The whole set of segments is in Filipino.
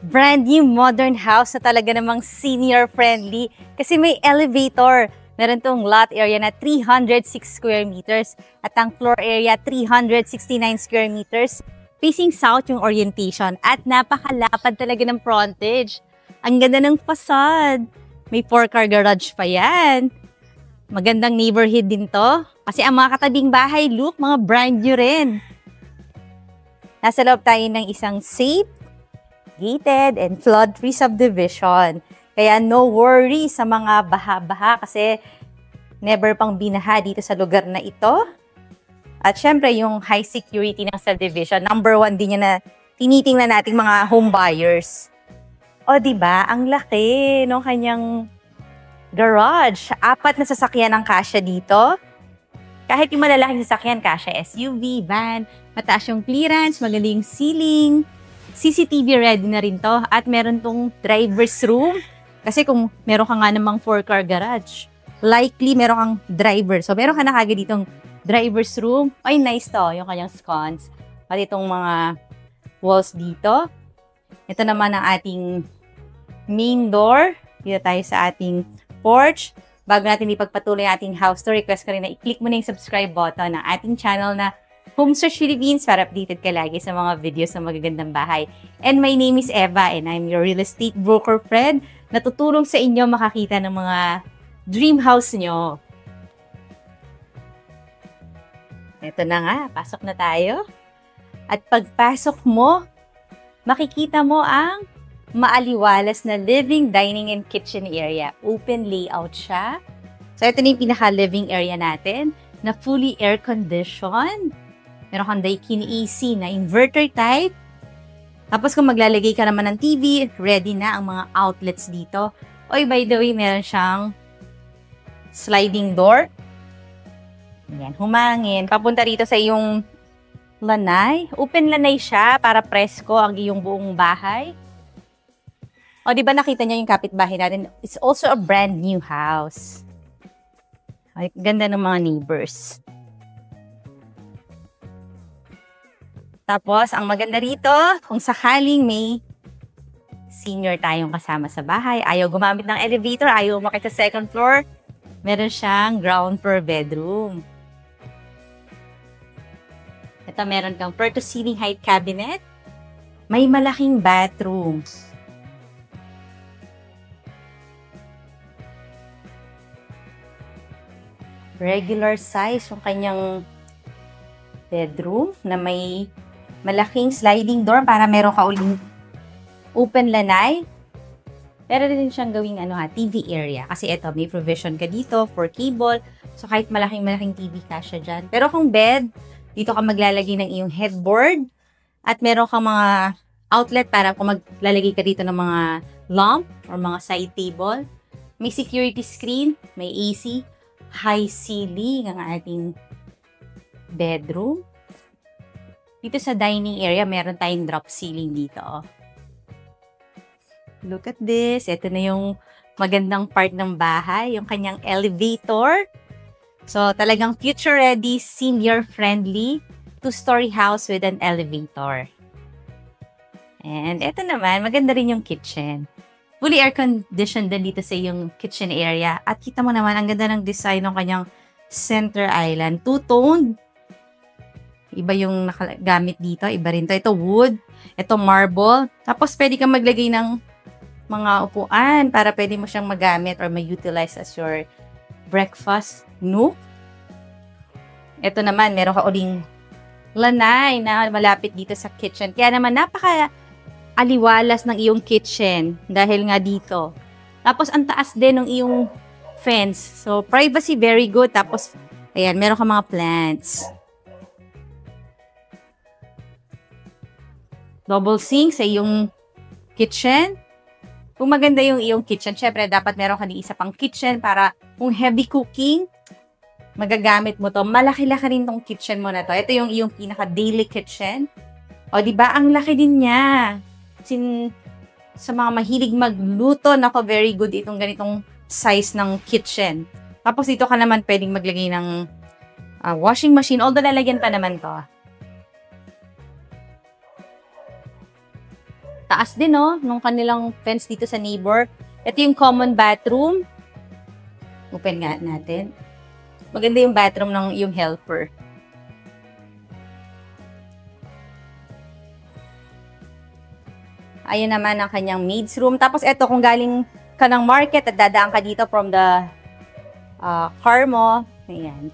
Brand new modern house na talaga namang senior friendly kasi may elevator. Meron tong lot area na 306 square meters at ang floor area 369 square meters. Facing south yung orientation at napakalapad talaga ng frontage. Ang ganda ng facade. May 4-car garage pa yan. Magandang neighborhood din to kasi ang mga katabing bahay, look, mga brand new rin. Nasa loob tayo ng isang safe, gated, and flood-free subdivision. Kaya no worry sa mga baha-baha kasi never pang binaha dito sa lugar na ito. At syempre, yung high security ng subdivision, number 1 din yan na tinitingnan nating mga home buyers. O, diba? Ang laki ng kanyang garage. 4 na sasakyan ang kasya dito. Kahit yung malalaking sasakyan, kasya SUV, van, mataas yung clearance, maganda yung ceiling. CCTV ready na rin to. At meron tong driver's room. Kasi kung meron ka nga namang 4-car garage, likely meron kang driver. So, meron ka na kagad ditong driver's room. Ay, nice to. Yung kanyang sconce. Pati itong mga walls dito. Ito naman ang ating main door. Dito tayo sa ating porch. Bago natin ipagpatuloy ang ating house tour, request ko rin na i-click mo na yung subscribe button ng ating channel na Home Search Philippines para updated ka lagi sa mga videos ng magagandang bahay. And my name is Eva and I'm your real estate broker friend na tutulong sa inyo makakita ng mga dream house nyo. Ito na nga, pasok na tayo. At pagpasok mo, makikita mo ang maaliwalas na living, dining, and kitchen area. Open layout siya. So, ito na yung pinaka-living area natin na fully air-conditioned. Meron kang Daikin AC na inverter type. Tapos, kung maglalagay ka naman ng TV, ready na ang mga outlets dito. Oy, by the way, meron siyang sliding door. Yan, humangin. Papunta rito sa iyong lanay. Open lanay siya para presko ang iyong buong bahay. O, di ba nakita niyo yung kapitbahay natin? It's also a brand new house. Ay, ganda ng mga neighbors. Tapos, ang maganda rito, kung sakaling may senior tayong kasama sa bahay, ayaw gumamit ng elevator, ayaw umakit sa second floor, meron siyang ground floor bedroom. Ito, meron kang floor-to-ceiling height cabinet. May malaking bathroom. Regular size yung kanyang bedroom na may malaking sliding door para meron ka uling open lanay. Pero rin siyang gawing TV area. Kasi ito, may provision ka dito for cable. So, kahit malaking TV kasya dyan. Pero kung bed, dito ka maglalagay ng iyong headboard. At meron kang mga outlet para kung maglalagay ka dito ng mga lamp or mga side table. May security screen, may AC, high ceiling ang ating bedroom. Dito sa dining area, meron tayong drop ceiling dito. Look at this. Ito na yung magandang part ng bahay, yung kanyang elevator. So, talagang future-ready, senior-friendly, 2-story house with an elevator. And ito naman, maganda rin yung kitchen. Fully air-conditioned din dito sa yung kitchen area. At kita mo naman, ang ganda ng design ng kanyang center island. Two-toned. Iba yung nakagamit dito. Iba rin to. Ito wood. Ito marble. Tapos, pwede kang maglagay ng mga upuan para pwede mo siyang magamit or ma-utilize as your breakfast nook. Ito naman, meron ka uling lanay na malapit dito sa kitchen. Kaya naman, napaka-aliwalas ng iyong kitchen dahil nga dito. Tapos, ang taas din ng iyong fence. So, privacy, very good. Tapos, ayan, meron ka mga plants. Double sink sa iyong kitchen. Kung maganda yung iyong kitchen, syempre dapat meron ka isa pang kitchen para kung heavy cooking, magagamit mo to. Malaki-laki rin tong kitchen mo na to. Ito yung iyong pinaka-daily kitchen. O, diba? Ang laki din niya. Sa mga mahilig magluto, nako, very good itong ganitong size ng kitchen. Tapos dito ka naman pwedeng maglagay ng washing machine. Although lalagyan pa naman to. taas din, no? Nung kanilang fence dito sa neighbor. Ito yung common bathroom. Open nga natin. Maganda yung bathroom ng yung helper. Ayan naman ang kanyang maid's room. Tapos ito, kung galing ka ng market at dadaan ka dito from the car mo. Ayan.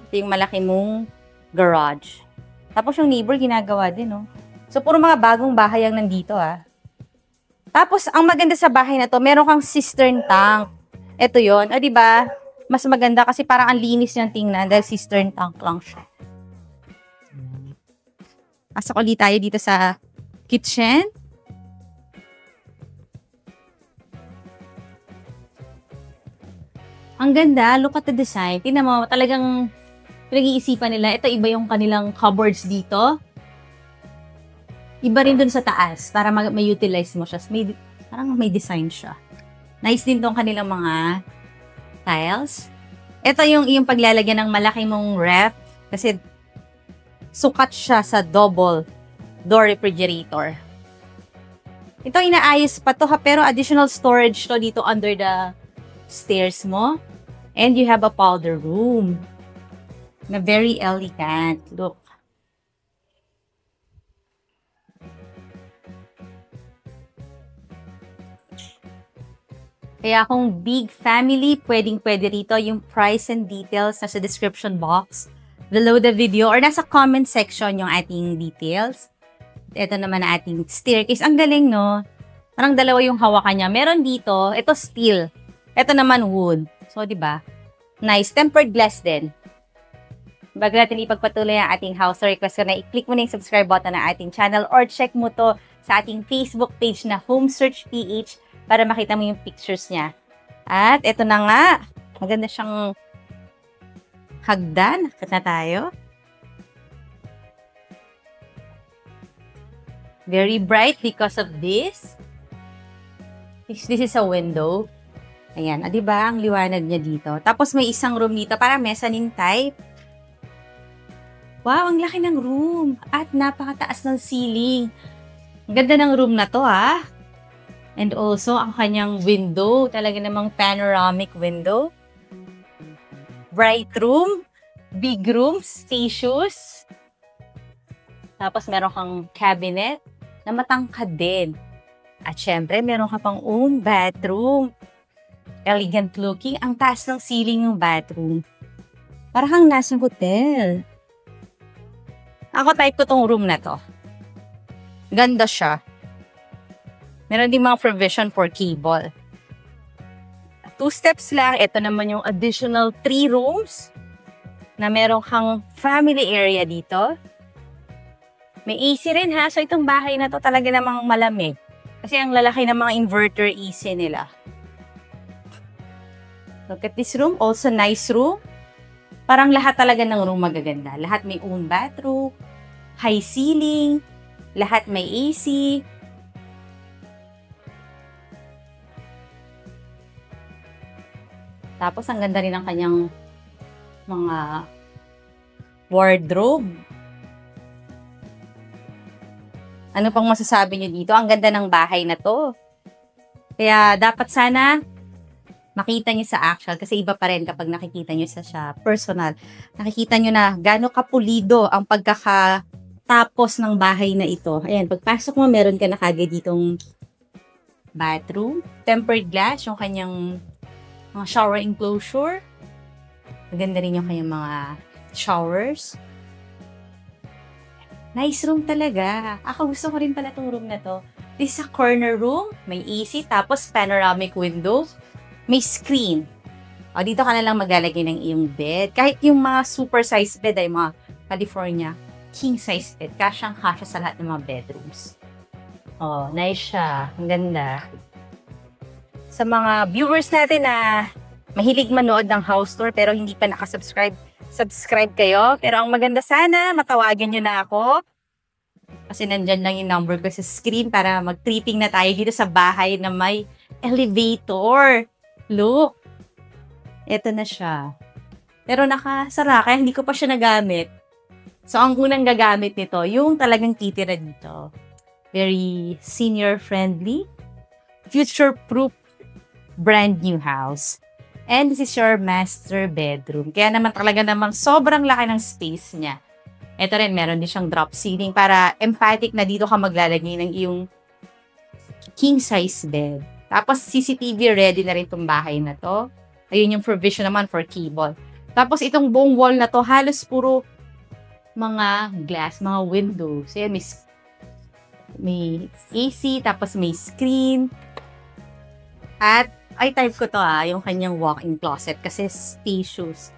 Ito yung malaki mong garage. Tapos yung neighbor, ginagawa din, no? So, puro mga bagong bahay ang nandito, ah. Tapos, ang maganda sa bahay na to, meron kang cistern tank. Ito yon, diba? Mas maganda kasi parang ang linis niyang tingnan dahil cistern tank lang siya. Pasok ulit tayo dito sa kitchen. Ang ganda, look at the design. Tingnan mo, talagang pinag-iisipan nila. Ito, iba yung kanilang cupboards dito. Iba rin dun sa taas para may utilize mo siya. Parang may design siya. Nice din tong kanilang mga tiles. Ito yung paglalagyan ng malaki mong ref kasi sukat siya sa double door refrigerator. Ito inaayos pa to ha, pero additional storage to dito under the stairs mo. And you have a powder room na very elegant. Look. Kaya kung big family, pwedeng-pwede rito. Yung price and details nasa description box below the video or nasa comment section yung ating details. Ito naman ang ating staircase. Ang galing, no? Parang dalawa yung hawakan niya. Meron dito, ito steel. Ito naman wood. So, di ba? Nice. Tempered glass din. Bago natin ipagpatuloy ang ating house request ko na i-click mo na yung subscribe button ng ating channel or check mo to sa ating Facebook page na Home Search PH para makita mo yung pictures niya. At ito na nga. Maganda siyang hagdan. Kat na tayo. Very bright because of this. This is a window. Ayan, diba? Ang liwanag niya dito. Tapos may isang room dito para mezzanine type. Wow, ang laki ng room. At napakataas ng ceiling. Ang ganda ng room na to, ha? And also, ang kanyang window. Talaga namang panoramic window. Bright room. Big room. Spacious. Tapos meron kang cabinet na matangkad din. At syempre, meron ka pang own bathroom. Elegant looking. Ang taas ng ceiling ng bathroom. Parang nasa hotel. Ako type ko tong room na to. Ganda siya. Meron din mga provision for cable. 2 steps lang. Ito naman yung additional 3 rooms na meron kang family area dito. May AC rin ha. So itong bahay na to talaga namang malamig. Kasi ang lalaki ng mga inverter AC nila. Look at this room. Also nice room. Parang lahat talaga ng room magaganda. Lahat may own bathroom. High ceiling. Lahat may AC. Tapos ang ganda rin ng kanyang mga wardrobe. Ano pang masasabi niyo dito? Ang ganda ng bahay na to. Kaya dapat sana makita niyo sa actual kasi iba pa rin kapag nakikita niyo sa personal. Nakikita niyo na gaano kapulido ang pagkakatapos ng bahay na ito. Ayan, pagpasok mo, meron ka na kagad ditong bathroom. Tempered glass, yung kanyang mga shower enclosure. Maganda rin yung kanyang mga showers. Nice room talaga. Ako gusto ko rin pala itong room na to. This is a corner room. May AC, tapos panoramic window. May screen. O, dito ka na lang maglalagay ng iyong bed. Kahit yung mga super size bed ay mga California king size bed. Kasyang-kasya sa lahat ng mga bedrooms. O, nice siya. Ang ganda. Sa mga viewers natin na mahilig manood ng house tour pero hindi pa nakasubscribe, subscribe kayo. Pero ang maganda sana, matawagan nyo na ako. Kasi nandyan lang yung number ko sa screen para mag-tripping na tayo dito sa bahay na may elevator. Look. Ito na siya. Pero nakasara, kaya hindi ko pa siya nagamit. So, ang unang gagamit nito, yung talagang titira dito. Very senior-friendly, future-proof, brand-new house. And this is your master bedroom. Kaya naman talaga namang sobrang laki ng space niya. Ito rin, meron din siyang drop ceiling para emphatic na dito ka maglalagay ng iyong king-size bed. Tapos, CCTV ready na rin itong bahay na to. Ayun yung provision naman for cable. Tapos, itong buong wall na to, halos puro mga glass, mga windows. Ayan, may AC, tapos may screen. At, ay type ko to yung kanyang walk-in closet kasi spacious.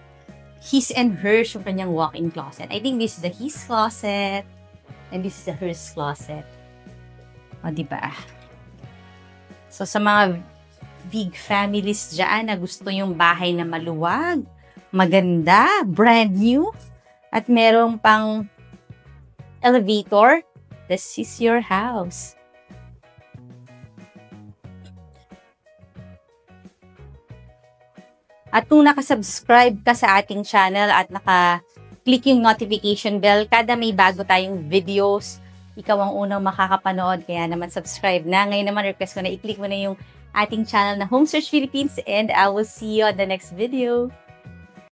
His and hers yung kanyang walk-in closet. I think this is the his closet and this is the hers closet. O, diba? So, sa mga big families dyan na gusto yung bahay na maluwag, maganda, brand new, at merong pang elevator, this is your house. At kung nakasubscribe ka sa ating channel at naka-click yung notification bell, kada may bago tayong videos, ikaw ang unang makakapanood. Kaya naman subscribe na. Ngayon naman request ko na i-click mo na yung ating channel na Home Search Philippines and I will see you on the next video.